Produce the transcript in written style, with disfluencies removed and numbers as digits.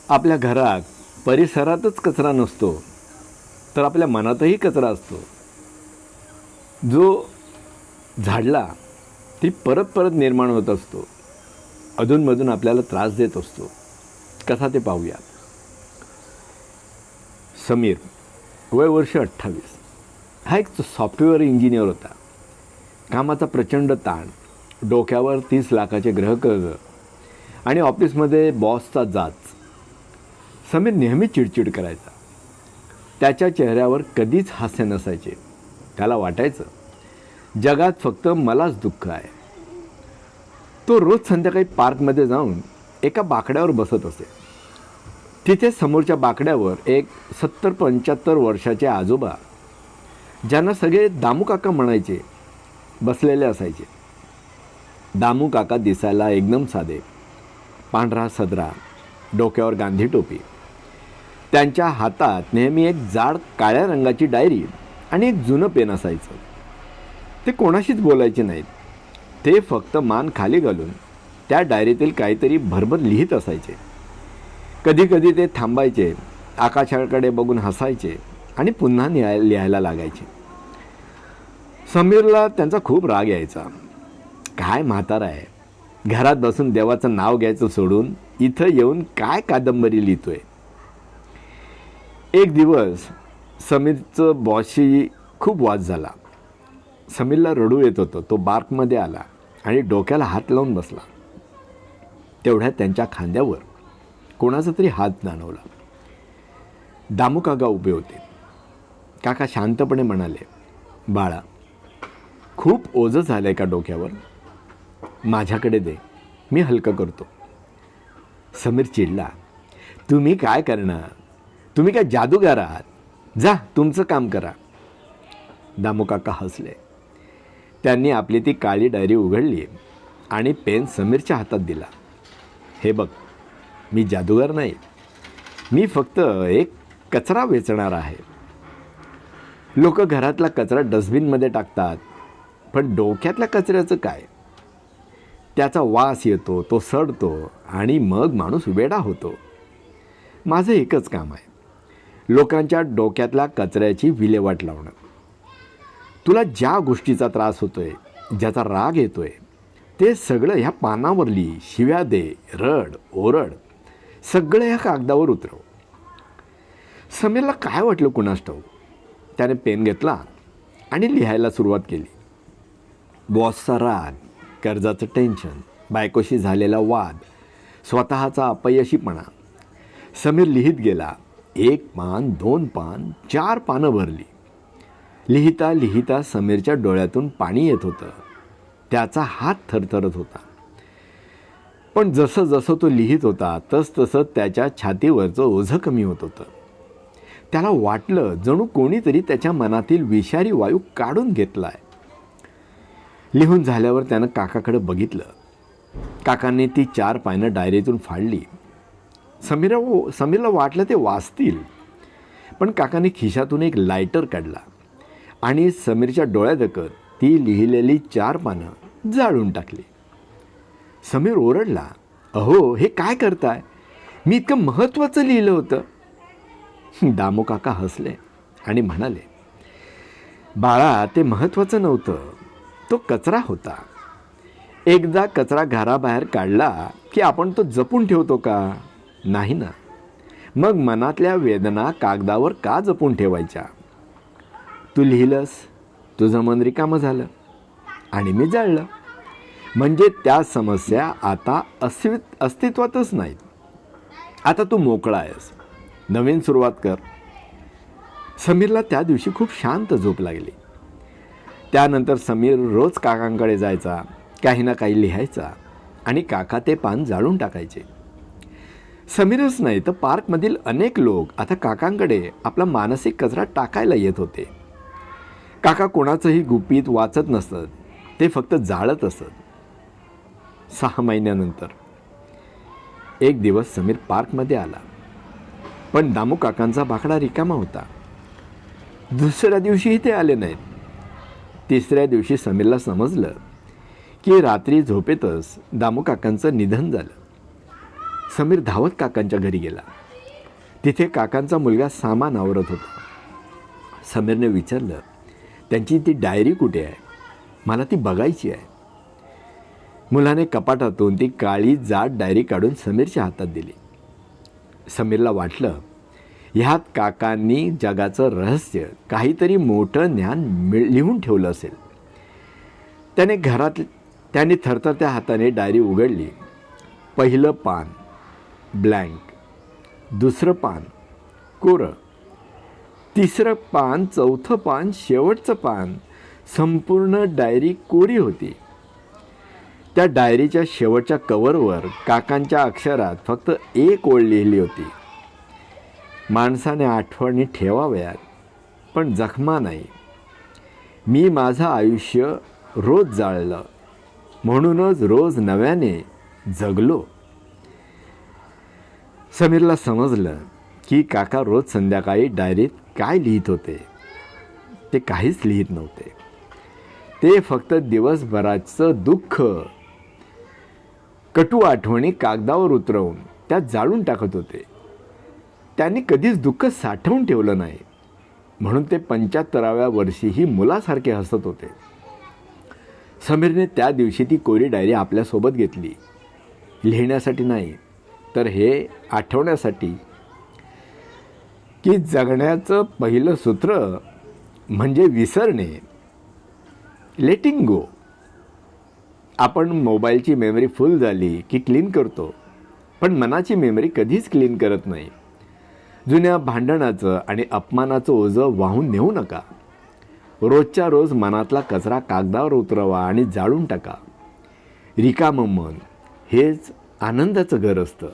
आपल्या घरात परिसरातच कचरा नसतो तर आपल्या मनातही कचरा असतो. जो झाडला ती परत परत निर्माण होत असतो, अधूनमधून आपल्याला त्रास देत असतो. कसा ते पाहूया. समीर, वय वर्ष 28, हा एक सॉफ्टवेअर इंजिनियर होता. कामाचा प्रचंड ताण, डोक्यावर 30 लाखाचे गृहकर्ज आणि ऑफिसमध्ये बॉसचा जाच. समीर नेहमी चिडचिड करायचा. त्याच्या चेहऱ्यावर कधीच हास्य नसायचे. त्याला वाटायचं जगात फक्त मलाच दुःख आहे. तो रोज संध्याकाळी पार्कमध्ये जाऊन एका बाकड्यावर बसत असे. तिथे समोरच्या बाकड्यावर एक 70-75 वर्षाचे आजोबा, ज्यांना सगळे दामू काका म्हणायचे, बसलेले असायचे. दामू काका दिसायला एकदम साधे, पांढरा सदरा, डोक्यावर गांधी टोपी. त्यांच्या हातात नेहमी एक जाड काळ्या रंगाची डायरी आणि एक जुनं पेन असायचं. ते कोणाशीच बोलायचे नाहीत. ते फक्त मान खाली घालून त्या डायरीतील काहीतरी भरभर लिहित असायचे. कधी कधी ते थांबायचे, आकाशाकडे बघून हसायचे आणि पुन्हा लिहायला लागायचे. समीरला त्यांचा खूप राग यायचा. काय म्हातारा आहे, घरात बसून देवाचं नाव घ्यायचं सोडून इथं येऊन काय कादंबरी लिहितोय. एक दिवस समीरचं बॉसशी खूप वाद झाला. समीरला रडू येत होतं. तो बार्कमध्ये आला आणि डोक्याला हात लावून बसला. तेवढ्यात त्यांच्या खांद्यावर कोणाचा तरी हात जाणवला. दामू काका उभे होते. काका शांतपणे म्हणाले, बाळा, खूप ओझं झालंय का डोक्यावर? माझ्याकडे दे, मी हलकं करतो. समीर चिडला. तुम्ही काय करणार? तुम्ही काय जादूगार आहात? जा, तुमचं काम करा. दामू काका हसले. त्यांनी आपली ती काळी डायरी उघडली आणि पेन समीरच्या हातात दिला. हे बघ, मी जादूगार नाही, मी फक्त एक कचरा वेचणार आहे. लोक घरातला कचरा डस्टबिनमध्ये टाकतात, पण डोक्यातल्या कचऱ्याचं काय? त्याचा वास येतो, तो सडतो आणि मग माणूस वेडा होतो. माझं एकच काम आहे, लोकांच्या डोक्यातल्या कचऱ्याची विल्हेवाट लावणं. तुला ज्या गोष्टीचा त्रास होतोय, ज्याचा राग येतोय, ते सगळं ह्या पानावर लिही. शिव्या दे, रड, ओरड, सगळं ह्या कागदावर उतरव. समीरला काय वाटलं कुणास ठाऊक. त्याने पेन घेतला आणि लिहायला सुरुवात केली. बॉसचा राग, कर्जाचं टेन्शन, बायकोशी झालेला वाद, स्वतःचा अपयशीपणा. समीर लिहित गेला. 1 पान, 2 पान, 4 पानं भरली. लिहिता लिहिता समीरच्या डोळ्यातून पाणी येत होतं. त्याचा हात थरथरत होता. पण जसं जसं तो लिहित होता तसं त्याच्या छातीवरचं ओझं कमी होत होतं. त्याला वाटलं जणू कोणीतरी त्याच्या मनातील विषारी वायू काढून घेतलाय. लिहून झाल्यावर त्यानं काकाकडे बघितलं. काकांनी ती 4 पानं डायरीतून फाडली. समीरला वाटलं ते वाचतील, पण काकांनी खिशातून एक लायटर काढला आणि समीरच्या डोळ्यादकत ती लिहिलेली 4 पानं जाळून टाकली. समीर ओरडला, अहो, हे काय करताय? मी इतकं महत्त्वाचं लिहिलं होतं. दामू काका हसले आणि म्हणाले, बाळा, ते महत्त्वाचं नव्हतं, तो कचरा होता. एकदा कचरा घराबाहेर काढला की आपण तो जपून ठेवतो का? नाही ना. मग मनातल्या वेदना कागदावर का जपून ठेवायच्या? तू लिहिलंस, तुझं मन रिकामं झालं आणि मी जाळलं. म्हणजे त्या समस्या आता अस्तित्वातच नाहीत. आता तू मोकळा आहेस, नवीन सुरुवात कर. समीरला त्या दिवशी खूप शांत झोप लागली. त्यानंतर समीर रोज काकांकडे जायचा, काही ना काही लिहायचा आणि काका ते पान जाळून टाकायचे. समीरच नाही तर पार्कमधील अनेक लोक आता काकांकडे आपला मानसिक कचरा टाकायला येत होते. काका कोणाचंही गुपित वाचत नसत, ते फक्त जाळत असत. 6 महिन्यानंतर एक दिवस समीर पार्कमध्ये आला, पण दामू काकांचा बाकडा रिकामा होता. दुसऱ्या दिवशीही ते आले नाहीत. तिसऱ्या दिवशी समीरला समजलं की रात्री झोपेतच दामू काकांचं निधन झालं. समीर धावत काकांच्या घरी गेला. तिथे काकांचा मुलगा सामान आवरत होता. समीरने विचारलं, त्यांची ती डायरी कुठे आहे? मला ती बघायची आहे. मुलाने कपाटातून ती काळी जाड डायरी काढून समीरच्या हातात दिली. समीरला वाटलं, ह्यात काकांनी जगाचं रहस्य, काहीतरी मोठं ज्ञान लिहून ठेवलं असेल. त्याने थरथरत्या हाताने डायरी उघडली. पहिलं पान ब्लँक, दुसरं पान कोरं, तिसरं पान, चौथं पान, शेवटचं पान, संपूर्ण डायरी कोरी होती. त्या डायरीच्या शेवटच्या कव्हरवर काकांच्या अक्षरात फक्त एक ओळ लिहिली होती. माणसाने आठवणी ठेवाव्यात, पण जखमा नाही. मी माझं आयुष्य रोज जाळलं, म्हणूनच रोज नव्याने जगलो. समीरला समजलं की काका रोज संध्याकाळी डायरीत काय लिहित होते. ते काहीच लिहित नव्हते. ते फक्त दिवसभराचं दुःख, कटू आठवणी कागदावर उतरवून त्यात जाळून टाकत होते. त्यांनी कधीच दुःख साठवून ठेवलं नाही, म्हणून ते 75व्या वर्षीही मुलासारखे हसत होते. समीरने त्या दिवशी ती कोरी डायरी आपल्यासोबत घेतली, लिहिण्यासाठी नाही, तर हे आठवण्यासाठी की जगण्याचं पहिलं सूत्र म्हणजे विसरणे, लेटिंग गो. आपण मोबाईलची मेमरी फुल झाली की क्लीन करतो, पण मनाची मेमरी कधीच क्लीन करत नाही. जुन्या भांडणाचं आणि अपमानाचं ओझं वाहून नेऊ नका. रोजच्या रोज मनातला कचरा कागदावर उतरवा आणि जाळून टाका. रिकामं मन हेच आनंदाचं घर असतं.